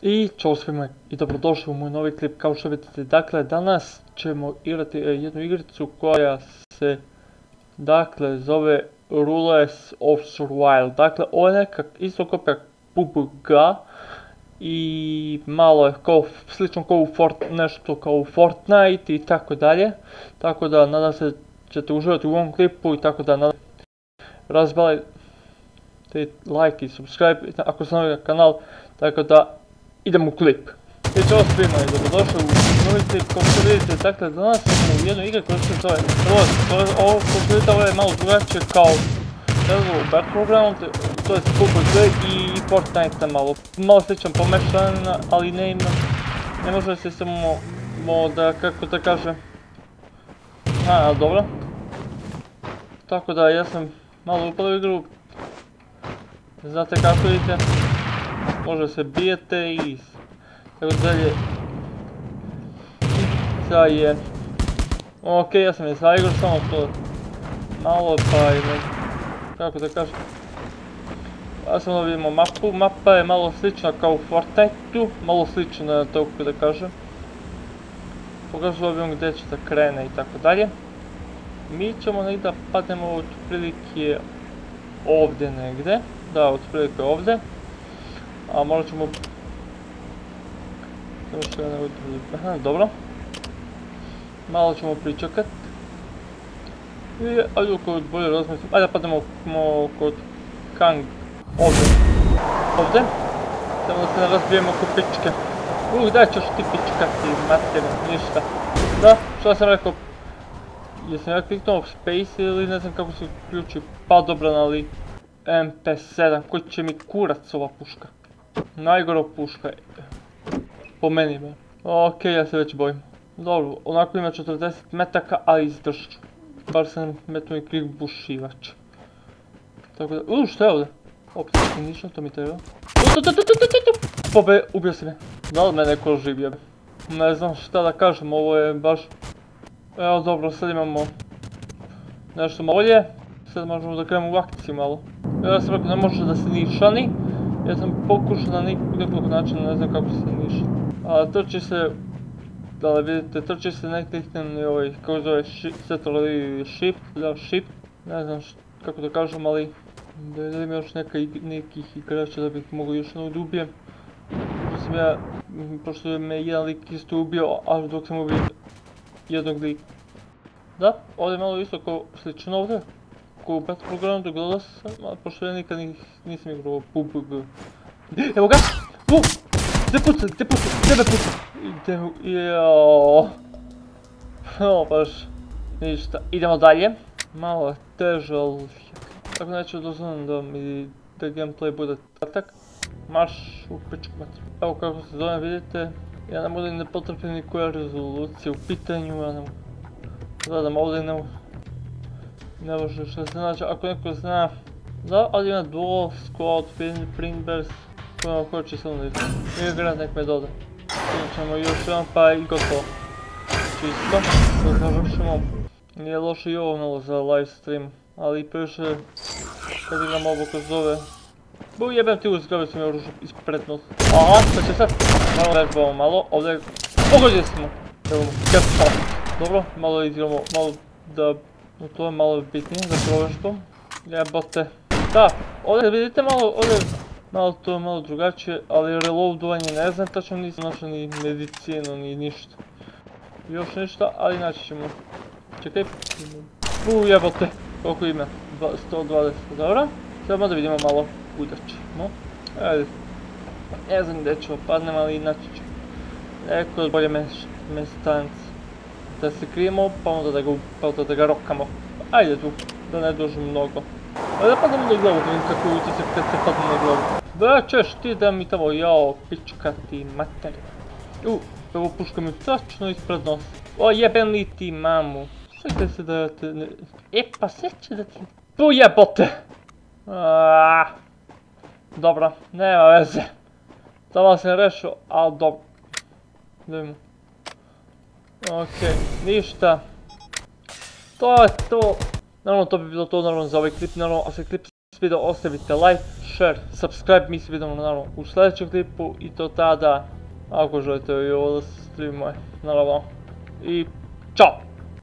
I čao svima i dobrodošli u moj novi klip. Kao što vidite, dakle danas ćemo igrati jednu igricu koja se zove Rules of Survival. Dakle ovo je isto kopija PUBG i malo je slično kao nešto kao u Fortnite i tako dalje. Tako da nadam se ćete uživati u ovom klipu i tako da razbalite like i subscribe ako ste novi na kanal. Tako da idemo u klip. I čao svima i dobrodošli u novi klip. Kao što vidite, dakle danas smo u jednoj igri koja se zove ovo je malo drugačije kao Battleground, to je PUBG i Fortnite malo sličan pomešan, ali ne može se samo da, kako da kažem, ali dobro. Tako da ja sam malo upao u igru, znate kako idete, može se bijete i tako dalje. Sad je, ok, ja sam je zaigrao samo to malo pa je, kako da kažem, ja samo da vidimo mapu. Mapa je malo slična kao u Fortniteu, malo slična tako da kažem. Pokažu vam gdje će da krene i tako dalje. Mi ćemo negdje padnemo otprilike ovdje negdje, da, otprilike ovdje. A možda ćemo, dobro, malo ćemo pričekat. I ajde ako bolje razmislim, ajde padnemo kod Kang, ovdje, samo da se ne razbijemo oko pičke. Daj ćeš ti pičkati, materinu, ništa. Da, što sam rekao, jesam ja kliknuo space ili ne znam kako se uključi, pa dobro, ali MP7, koji će mi kurac ova puška. Najgora puška je, po meni me. Ok, ja se već bojim. Dobro, onako ima 40 metaka, ali izdržću. Bar sam metnuo i klik bušivač. Tako da, što je ovdje? Opet ništa, to mi treba. Pobe, ubio si me. Da li me neko živio? Ne znam šta da kažem, ovo je baš... Evo dobro, sad imamo nešto malo bolje. Sad možemo da krenemo u akciju malo. Ja sam rekao ne može da se nišani. Ja sam pokušao na nekog načina, ne znam kako se niša. A trči se, da li vidite, trči se nekliknem i ovaj, kako zove, setor ili shift, da, shift. Ne znam kako da kažem, ali da vidim još nekih igrača da bih mogu još jednog da ubijem. Pošto je me jedan lik isto ubio, a dok sam ubio jednog lika. Da, ovdje je malo isto kao slično ovdje. Kao u Battlegroundu gledao sam, ali pošto ja nikad nisam igrao PUBG. Evo ga! Gdje me puca? Joooo. Baš ništa. Idemo dalje. Malo je teže, ali tako neću dozvolim da gameplay bude kratak. Marš u pičku matru. Evo kako se zove, vidite. Ja ne mogu ne potrpim nikoja rezolucija u pitanju, ja ne mogu. Gledam ovdje ne može što se naći, ako neko zna. Da, ali ima duo, squad, fingerprints, ko će se onda igra, nek me doda. Sada ćemo još jedan pa i gotovo. Čisto, da završimo. Nije loše i ovo malo za live stream, ali previše kad igram ovo ko zove. Jebem ti uzgrabio sam je oružje ispred nos. Aha, šta će sad? Malo vežbamo malo, ovdje pogođeni smo. Evo mu, kjepsa. Dobro, malo igramo, malo da... To je malo bitnije da provežbam. Jebote. Da, ovdje vidite malo to je malo drugačije, ali reloadovanje ne znam tačno, nisam našao ni medicinu ni ništa. Još ništa, ali naći ćemo. Čekaj. Jebote, koliko ima? 120, dobro. Samo da vidimo malo kuda ćemo. Ajde. Ne znam gdje ćemo padnem, ali naći ćemo. Neko je bolje mestanci. Da se krijemo, pa onda da ga rokamo. Ajde tu, da ne dužim mnogo. Ajde da pademo na glavu, da vidim kako je utisak kad se padne na glavu. Da ćeš ti da mi tamo, jao, pička ti mater. Evo puška mi tačno ispred nosa. O jebem li ti mamu. Čekaj se da te ne... pa sve će da ti... Jebote! Dobro, nema veze. Tamo sam rešao, ali dobro. Da vidimo. Ok, ništa. To je to. Naravno to bi bilo to naravno za ovaj klip. Naravno ako se klip svidio ostavite like, share, subscribe, mi se vidimo naravno u sljedećem klipu i to tada, ako želite i ovo da se streamuje, naravno. I čao!